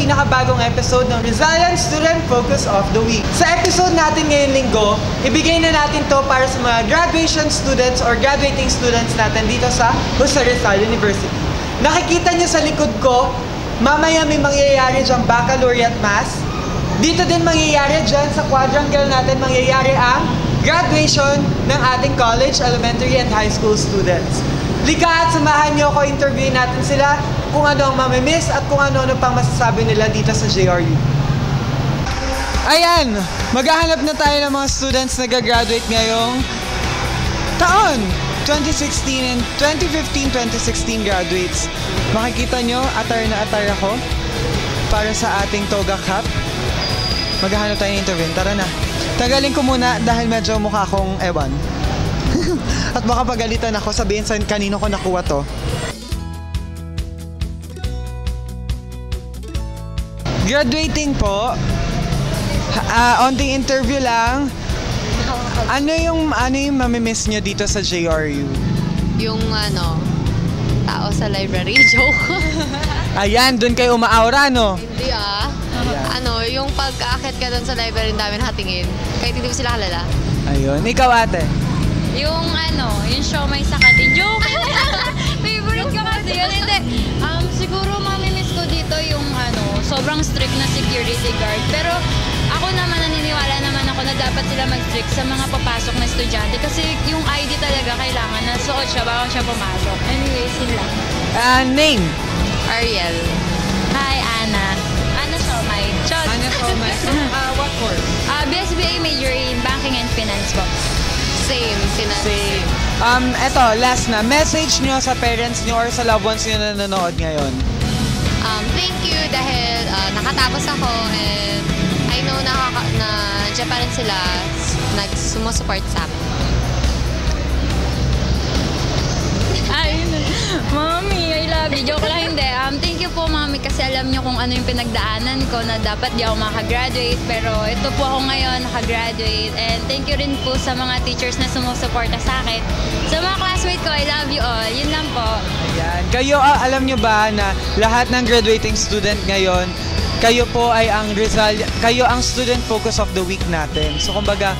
pinakabagong episode ng Rizalian Student Focus of the Week. Sa episode natin ngayong linggo, ibigay na natin to para sa mga graduation students or graduating students natin dito sa Jose Rizal University. Nakikita niyo sa likod ko, mamaya may mangyayari dyan baccalaureate mass. Dito din mangyayari dyan sa quadrangle natin, mangyayari ang graduation ng ating college, elementary, and high school students. Lika at samahan niyo ako, interview natin sila kung ano ang mamimiss at kung ano-ano pang masasabi nila dito sa JRU. Ayan! Maghahanap na tayo ng mga students na gagraduate ngayong taon! 2016 and 2015-2016 graduates. Makikita nyo, attire na attire ako para sa ating Toga Cup. Maghahanap tayo ng interview. Tara na. Tagalin ko muna dahil medyo mukha akong ewan. At baka pagalitan ako, sabihin sa kanino ko nakuha to. Graduating po. Onting interview lang. Ano yung mamimiss nyo dito sa JRU? Yung tao sa library. Joke. Ayan, dun kayo umaaura, no? Hindi yung pag-aakit ka dun sa library, dami nakatingin. Kahit hindi mo sila kalala. Ayun. Ikaw, ate? Yung yung siomay sa kantin. Joke! Favorite ko kasi yun. Hindi. Siguro mamimiss ko dito yung sobrang strict na security guard. Pero ako naman naniniwala naman ako na dapat sila mag-strict sa mga papasok na estudyante. Kasi yung ID talaga kailangan na suot siya bago siya pumasok. Anyways, yun lang. Name? Ariel. Hi, Ana. Ana Siomay. Ana Siomay. What course? BSBA major in Banking and Finance po. Same, finance. Same. Eto, last na. Message nyo sa parents nyo or sa loved ones nyo na nanonood ngayon. Thank you dahil nakatapos ako and I know na nandiyan pa rin sila nagsumo-support sa akin. Mami, I love you. Joke lang, hindi. Thank you po, Mami, kasi alam niyo kung ano yung pinagdaanan ko na dapat di ako makagraduate. Pero ito po ako ngayon, nakagraduate. And thank you rin po sa mga teachers na sumusuporta sa akin. Sa mga classmates ko, I love you all. Yun lang po. Ayan. Kayo, alam nyo ba na lahat ng graduating student ngayon, kayo po ay kayo ang student focus of the week natin. So, kumbaga,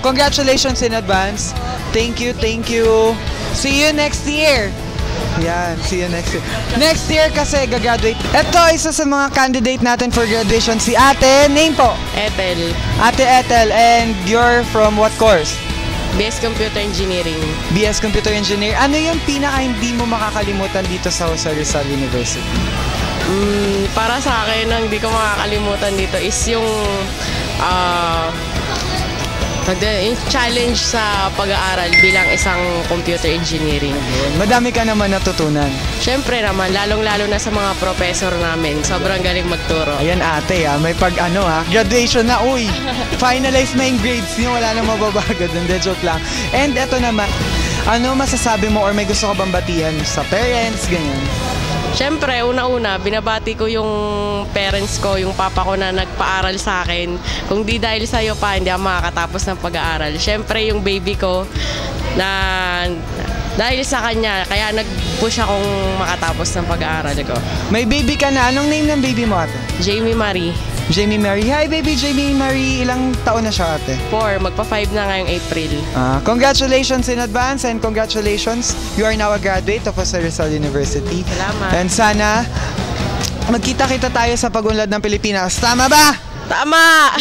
congratulations in advance. Thank you, thank you. See you next year. Yan, see you next year. Next year kasi gagraduate. Ito, isa sa mga candidate natin for graduation, si Ate. Name po? Ethel. Ate Ethel, and you're from what course? BS Computer Engineering. BS Computer Engineering. Ano yung pinaka hindi mo makakalimutan dito sa Jose Rizal University? Para sa akin, ang hindi ko makakalimutan dito is yung challenge sa pag-aaral bilang isang computer engineering. Madami ka naman natutunan. Siyempre naman, lalong-lalo na sa mga professor namin. Sobrang galing magturo. Ayan ate, may graduation na, uy! Finalize na yung grades niyo, wala nang mababago. Hindi, joke lang. And eto naman, ano masasabi mo or may gusto ka bang batihan sa parents, ganyan? Siyempre, una-una, binabati ko yung parents ko, yung papa ko na nagpaaral sa akin. Kung di dahil sa'yo pa, hindi ako makakatapos ng pag-aaral. Siyempre, yung baby ko, na dahil sa kanya, kaya nag-push akong makatapos ng pag-aaral ko. May baby ka na. Anong name ng baby mo, ate? Jamie Marie. Jamie Marie. Hi, baby Jamie Marie. Ilang taon na siya, ate? 4. Magpa-5 na ngayong April. Congratulations in advance and congratulations. You are now a graduate of Jose Rizal University. Salamat. And sana magkita-kita tayo sa pag-unlad ng Pilipinas. Tama ba? Tama!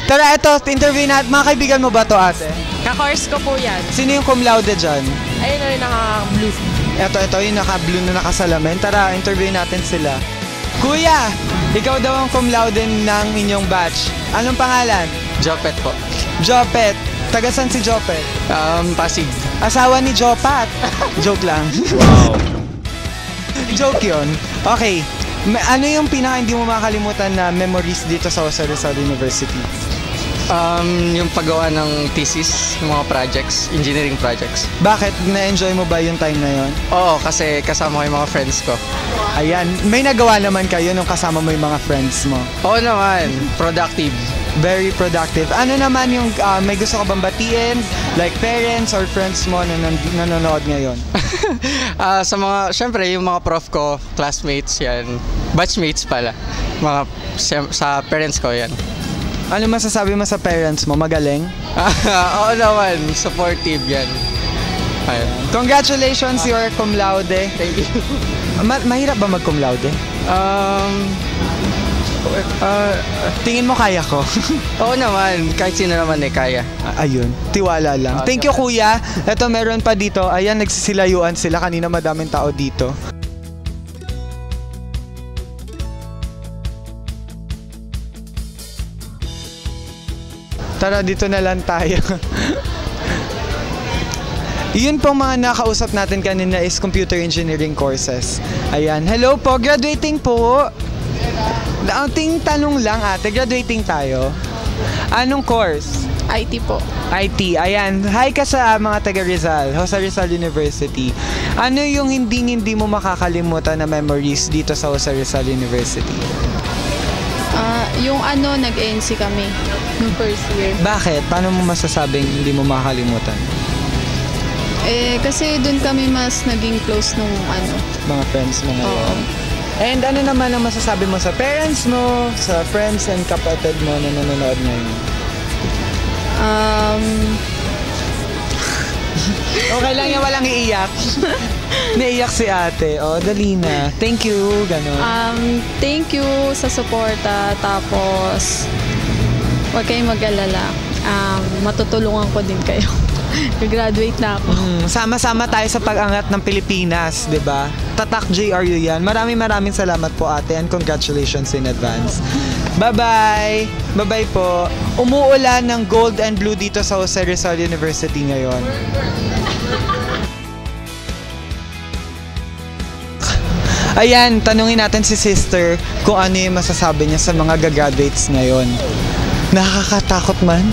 Tara, ito, interview natin. Mga kaibigan mo ba to, ate? Ka-course ko po yan. Sino yung cum laude dyan? Ayun o, yung naka-blue. Ito, yung naka-blue na nakasalamin. Tara, interview natin sila. Kuya, ikaw daw ang cum laude ng inyong batch. Anong pangalan? Jopet po. Jopet. Tagasan si Jopet? Pasig. Asawa ni Jopat. Joke lang. Wow. Joke yun. Okay. Ano yung pinaka hindi mo makakalimutan na memories dito sa Jose Rizal University? Yung paggawa ng thesis, ng mga projects, engineering projects. Bakit? Na-enjoy mo ba yung time na yon? Oo, kasi kasama ko yung mga friends ko. Ayan, may nagawa naman kayo nung kasama mo yung mga friends mo. Oo naman, productive. Very productive. Ano naman yung may gusto ka bang batiin? Like parents or friends mo na nanonood ngayon? Syempre, yung mga prof ko, classmates yan, batchmates pala. Sa parents ko yan. Ano masasabi mo sa parents mo? Magaling? Oo naman, supportive yan. Ayun. Congratulations, you are cum laude. Thank you. Mahirap ba mag cum laude? Tingin mo kaya ko? Oo naman, kahit sino naman kaya. Ayun, tiwala lang. Thank you kuya. Ito meron pa dito. Ayan, nagsisilayuan sila. Kanina madaming tao dito. Tara, dito na lang tayo. Yun pong mga nakausap natin kanina is computer engineering courses. Ayan. Hello po, graduating po. Ang tanong lang ate, graduating tayo. Anong course? IT po. IT, ayan. Hi ka sa mga taga Rizal, Jose Rizal University. Ano yung hindi mo makakalimutan na memories dito sa Jose Rizal University? Yung nag-NC kami yung first year. Bakit? Paano mo masasabing hindi mo makakalimutan? Kasi doon kami mas naging close nung Mga friends mo ngayon. Oo. And ano naman ang masasabi mo sa parents mo, sa friends and kapatid mo na nanonood ngayon? Okay lang yan, walang iiyak. Naiyak si ate. O, dali na. Thank you, gano'n. Thank you sa suporta. Tapos, huwag kayong mag-alala. Matutulungan ko din kayo. Graduate na ako. Sama-sama tayo sa pag-angat ng Pilipinas, di ba? Tatak JRU yan. Maraming salamat po ate and congratulations in advance. Bye-bye! Bye-bye po. Umuulan ng gold and blue dito sa Jose Rizal University ngayon. Ayan, tanungin natin si sister kung ano yung masasabi niya sa mga gagraduates ngayon. Nakakatakot man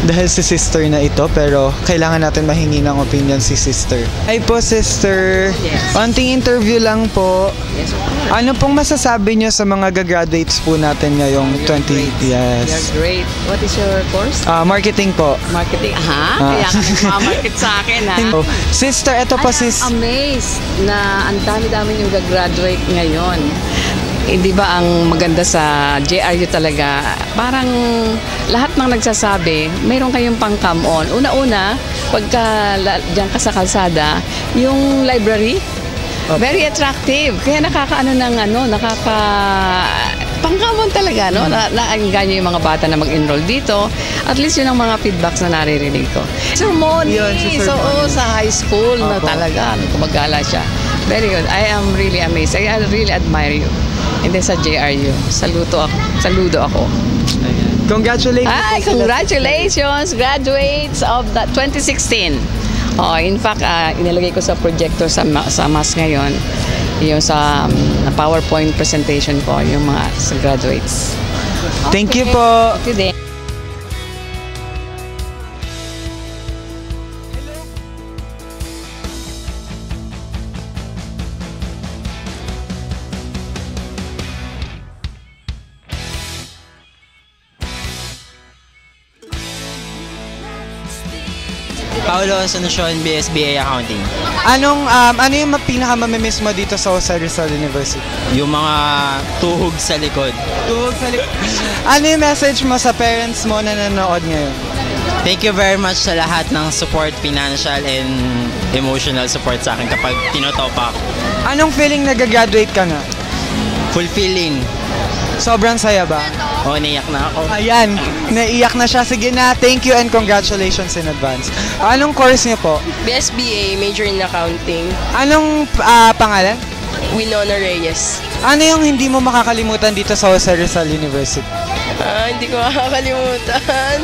dahil si sister na ito, pero kailangan natin mahingi ng opinion si sister. Ay po sister, Yes. onting interview lang po. Yes, Ano pong masasabi niyo sa mga gagraduates po natin ngayong 20? Yes. You're great. What is your course? Marketing po. Marketing. Kaya ka nagmamarket sa akin, ha? Oh, sister, ito po sis. Amazed na ang dami-dami yung gagraduate ngayon. Di ba ang maganda sa JRU talaga, parang lahat ng nagsasabi, mayroon kayong pang-come on. Una-una, pagka diyan ka sa kalsada, yung library, very attractive. Kaya pang-come on talaga, no? Naengganyo yung mga bata na mag-enroll dito. At least yun ang mga feedbacks na naririnig ko. Sir Moni! Yun, si Sir So, Moni. sa high school na Opo. talaga, gumagala siya. Very good. I am really amazed. I really admire you. Hindi sa JRU. Saludo ako. Congratulations. Ay, congratulations, graduates of the 2016. Oh, in fact, inilagay ko sa projector sa MAS ngayon, yung sa PowerPoint presentation ko, yung mga sa graduates. Thank you po. Today. Paulo Asuncion, BSBA Accounting. Ano yung pinaka-mamimiss mo dito sa Jose Rizal University? Yung mga tuhog sa likod. Ano yung message mo sa parents mo na nanonood ngayon? Thank you very much sa lahat ng support, financial and emotional support sa akin kapag tinotopak. Anong feeling na gagraduate ka na? Fulfilling. Sobrang saya ba? O, naiyak na ako. Ayan, naiyak na siya. Sige na, thank you and congratulations in advance. Anong course niyo po? BSBA, major in accounting, Anong pangalan? Winona Reyes. Ano yung hindi mo makakalimutan dito sa Jose Rizal University? Hindi ko makakalimutan.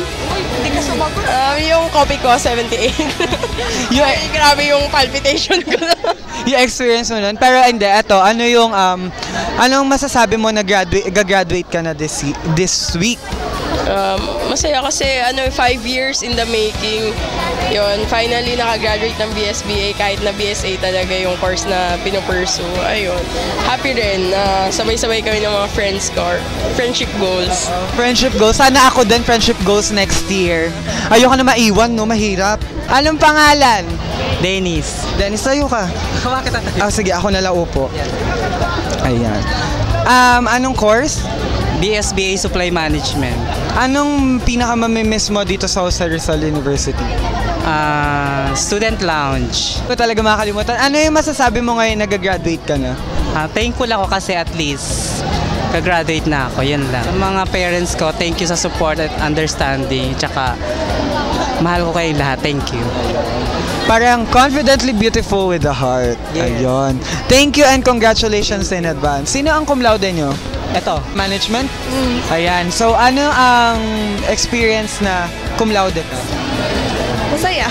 Hindi ka sumagot. Yung copy ko, 78. Grabe yung palpitation ko. Yung experience mo nun. Pero hindi, eto, ano yung, anong masasabi mo na gagraduate ka na this week? Masaya kasi 5 years in the making. Yun, finally nakagraduate ng BSBA kahit na BSA talaga yung course na pinupursue. Ayun, happy rin na sabay-sabay kami ng mga friends ko. Friendship goals. Friendship goals. Sana ako din friendship goals next year. Ayoko na maiwan, no? Mahirap. Anong pangalan? Dennis. Dennis, tayo ka. Sige, ako na laupo. Ayan. Anong course? BSBA Supply Management. Anong pinakamamimiss mo dito sa Jose Rizal University? Student Lounge. Ko talaga makakalimutan. Ano yung masasabi mo ngayon nag-graduate ka na? Thankful ako kasi at least ka-graduate na ako, yun lang. Sa mga parents ko, thank you sa support at understanding. Tsaka, mahal ko kayo lahat. Thank you. Parang confidently beautiful with the heart. Yes. Ayun. Thank you and congratulations in advance. Sino ang cum laude nyo? Ito. Management? Ayan. So, ano ang experience na cum laude ka? Masaya.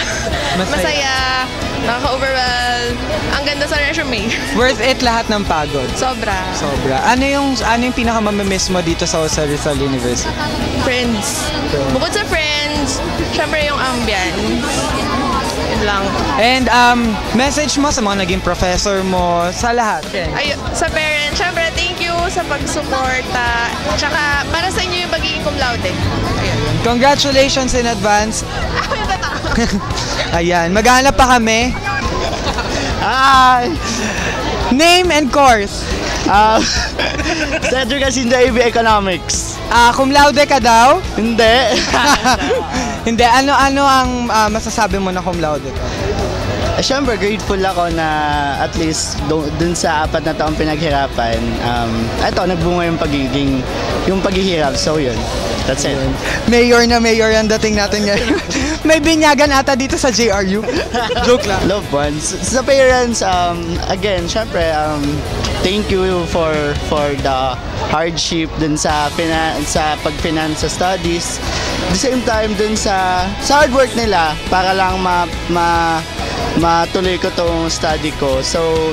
Nakaka-overwhelm. Ang ganda sa resume. Worth it lahat ng pagod? Sobra. Sobra. Ano yung pinakamamimiss mo dito sa Jose Rizal University? Friends. Bukod sa friends, syempre yung ambience. Yun lang. And message mo sa mga naging professor mo, sa lahat. Sa parents, syempre thank you sa pag-suporta. Tsaka para sa inyo yung pagiging cum laude. Ayun. Congratulations in advance. Ayan, maghanap pa kami. Name and course. Cedric Asinda, AB Economics. Cum laude ka daw? Hindi. Hindi, ano ang masasabi mo na cum laude ka? Siyempre, grateful ako na at least dun sa 4 na taong pinaghirapan, eto, nagbunga yung paghihirap. So yun, that's it. Mayor na mayor ang dating natin ngayon. May binyagan ata dito sa JRU. Joke lang. Loved ones. Sa parents, again, syempre, thank you for the hardship dun sa pag-finance sa studies. At the same time, dun sa hard work nila para lang matuloy ko tong study ko. So,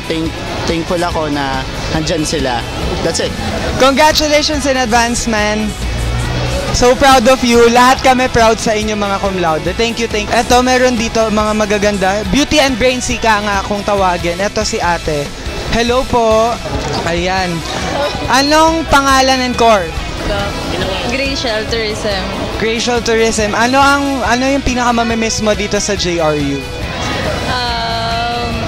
thankful ako na nandyan sila. That's it. Congratulations in advance, man. So proud of you. Lahat kami proud sa inyo mga cum laude. Thank you. Eto, meron dito mga magaganda. Beauty and Brains ka nga kung tawagin. Eto si ate. Hello po. Ayan. Anong pangalan and course? Gracial Tourism. Gracial Tourism. Ano yung pinakamamimiss mo dito sa JRU?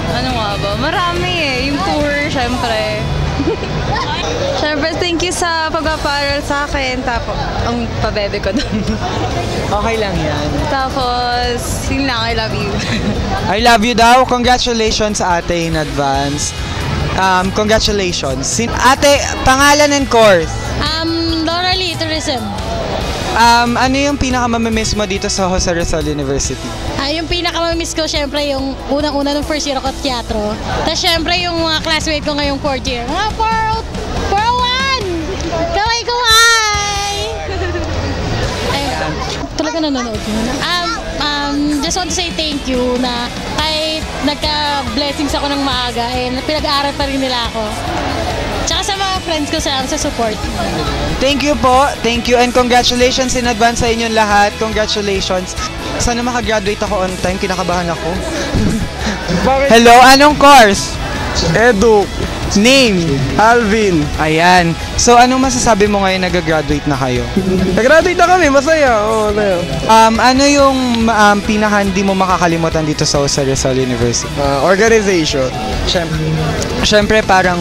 Ano nga ba? Marami yung tour, syempre. Syempre, thank you sa pagpaparal sa akin. Tapos, ang pabebe ko doon. Okay lang yan. Tapos, yun lang, I love you. I love you daw. Congratulations ate in advance. Congratulations. Ate, pangalan and course? Laura Lee, Tourism. Ano yung pinakamamimiss mo dito sa Jose Rizal University? Yung pinakamamiss ko, syempre, yung unang-una ng first year ako at teatro. Tapos, syempre, yung mga classmate ko ngayong fourth year. Mga 401! Kaway! Ayun, talaga nanonood yun. Just want to say thank you na kahit nagka-blessings ako ng maaga, pinag-aaral pa rin nila ako. Tsaka sa mga friends ko sa support. Thank you po. Thank you and congratulations in advance sa inyong lahat. Congratulations. Sana makagraduate ako on time. Kinakabahan ako. Hello, anong course? Edu. Name? Alvin. Ayan. So, anong masasabi mo ngayon nag-graduate na kayo? Nag-graduate na kami, masaya. Oo, na yun. Ano yung pinaka hindi mo makakalimutan dito sa Jose Rizal University? Organization. Siyempre parang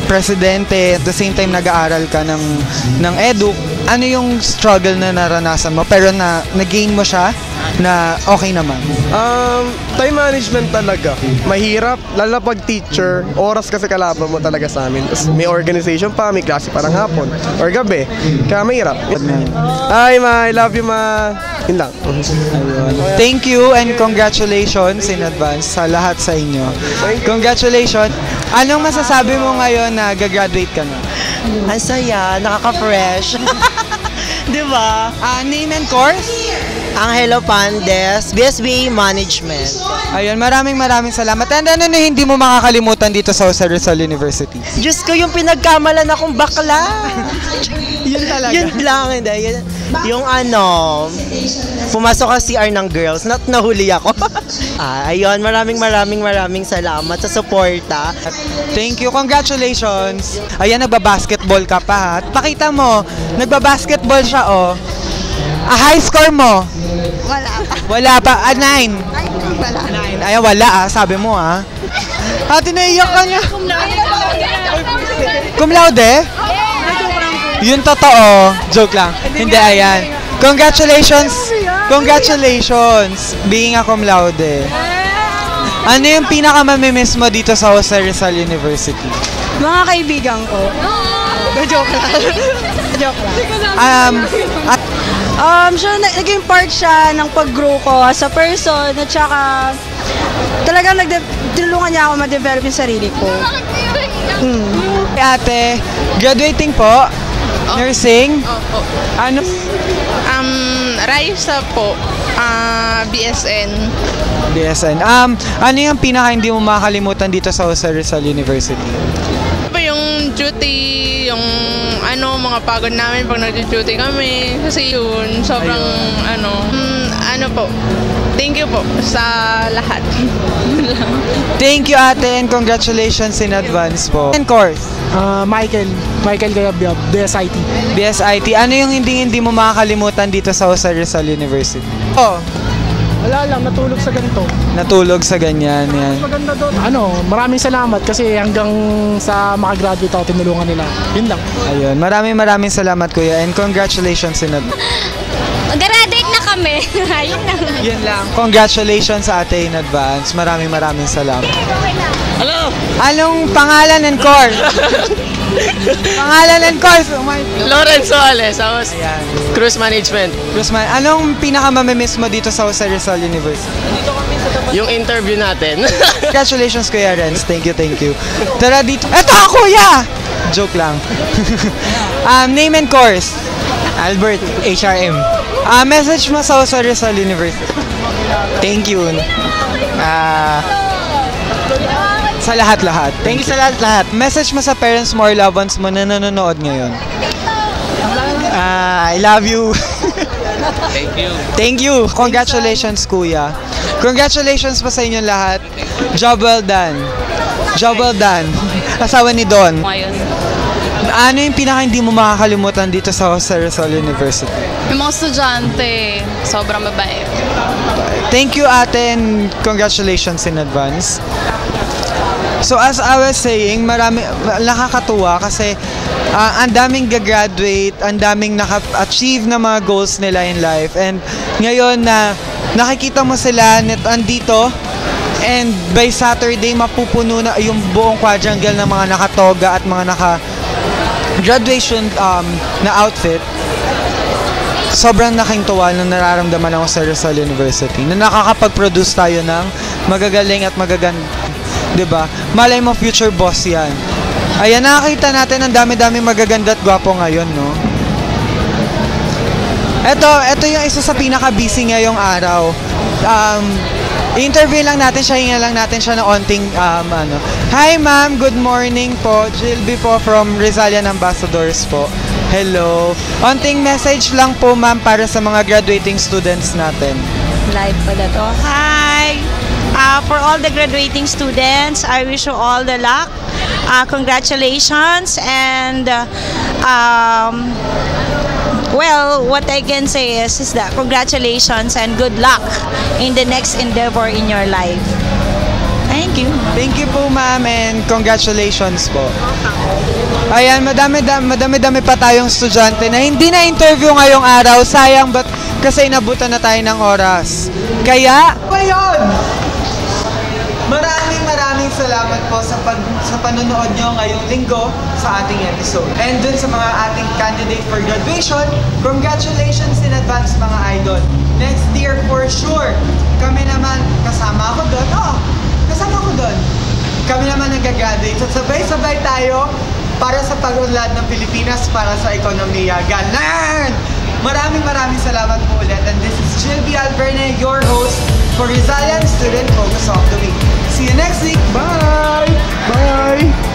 presidente, at the same time nag-aaral ka ng edu. Ano yung struggle na naranasan mo pero na-gain mo siya na okay naman? Time management talaga. Mahirap, lalo na pag teacher, oras kasi kalaban mo talaga sa amin. May organization pa, may klase parang hapon or gabi. Kaya mahirap. Hi ma, I love you ma. Yun lang. Thank you and congratulations in advance sa lahat sa inyo. Congratulations. Anong masasabi mo ngayon na gagraduate ka na? Ang saya, nakaka-fresh. Di ba? Name and course? Angelo Pandes, BSB Management. Ayun, maraming salamat. And ano na hindi mo makakalimutan dito sa Jose Rizal University? Diyos ko, yung pinagkamalan akong bakla. Yun talaga. Yun lang, hindi. Yung pumasok ka CR ng girls, nahuli ako. Ayun, maraming salamat sa suporta. Thank you, congratulations. Ayan, nagbabasketball ka pa ha. Pakita mo, nagbabasketball siya oh. High score mo? Wala pa. 9. Wala. 9. Ayan, wala sabi mo Ate, naiyak ka niya. Cum laude? Yun totoo. Joke lang. Hindi, ayan. Congratulations being a cum laude. Ano yung pinakamamimiss mo dito sa Jose Rizal University? Mga kaibigan ko. Joke lang. Naging part siya ng pag-grow ko as a person at saka talagang tinulungan niya ako ma-develop yung sarili ko. Ate, graduating po? Nursing? Opo. Ano? Raisa po. BSN. BSN. Ano yung pinaka hindi mo makakalimutan dito sa Jose Rizal University? Yung duty, yung mga pagod namin pag nag-duty kami. Kasi yun, sobrang po. Thank you po sa lahat. Thank you ate and congratulations in advance po. And course? Michael Gayabyab, BSIT. BSIT. Ano yung hindi mo makakalimutan dito sa Jose Rizal University? Wala lang, natulog sa ganito. Natulog sa ganyan, yan. Maganda doon. Maraming salamat kasi hanggang sa makagraduate ako, tinulungan nila. Yun lang. Ayun, maraming salamat kuya and congratulations in advance. Graduate na kami. Ayun lang. Yun lang. Congratulations sa ate in advance. Maraming salamat. Hello! Anong pangalan and course? Pangalan and course? Lawrence Soales, Cruise Management. Anong pinaka-mamimiss mo dito sa Jose Rizal University? Yung interview natin. Congratulations Kuya Renz. Thank you. Tara dito. Eto kuya! Joke lang. Name and course? Albert, HRM. Message mo sa Jose Rizal University. Thank you. Sa lahat-lahat. Thank you sa lahat-lahat. Message mo sa parents mo or loved ones mo na nanonood ngayon. I love you. Thank you. Congratulations, kuya. Congratulations pa sa inyong lahat. Job well done. Asawa ni Don. Ano yung pinaka hindi mo makakalimutan dito sa Jose Rizal University? Yung mga estudyante, sobrang mabait. Thank you ate and congratulations in advance. So as I was saying, nakakatuwa kasi ang daming gagraduate, ang daming naka-achieve na mga goals nila in life. And ngayon na nakikita mo sila andito and by Saturday mapupuno na yung buong quadrangle ng mga nakatoga at mga naka-graduation na outfit. Sobrang nakingtuwa nung nararamdaman ako sa Rizal University na nakakapag-produce tayo ng magagaling at diba? Malay mo future boss yan. Ayan, nakakita natin ang dami-dami magaganda at gwapo ngayon, no? Ito yung isa sa pinaka-busy ngayong araw. Interview lang natin siya, hinga lang natin siya ng onting, Hi ma'am, good morning po. Jilby po from Rizalian Ambassadors po. Hello. Onting message lang po ma'am para sa mga graduating students natin. Live pala to. Hi! For all the graduating students, I wish you all the luck. Congratulations and well, what I can say is that congratulations and good luck in the next endeavor in your life. Thank you. Thank you po ma'am and congratulations po. Ayan, madami-dami pa tayong estudyante na hindi na-interview ngayong araw. Sayang, but kasi inabutan na tayo ng oras. Kaya, ngayon! Maraming salamat po sa panonood nyo ngayong linggo sa ating episode. And dun sa mga ating candidate for graduation, congratulations in advance mga idol. Next year for sure, kami naman, kasama ako doon. Kami naman nag-graduate. So sabay-sabay tayo para sa pag-unlad ng Pilipinas, para sa ekonomiya. Ganon! Maraming salamat po ulit. And this is Jilby Verne, your host for Rizalian Student Focus of the Week. See you next week. Bye! Bye!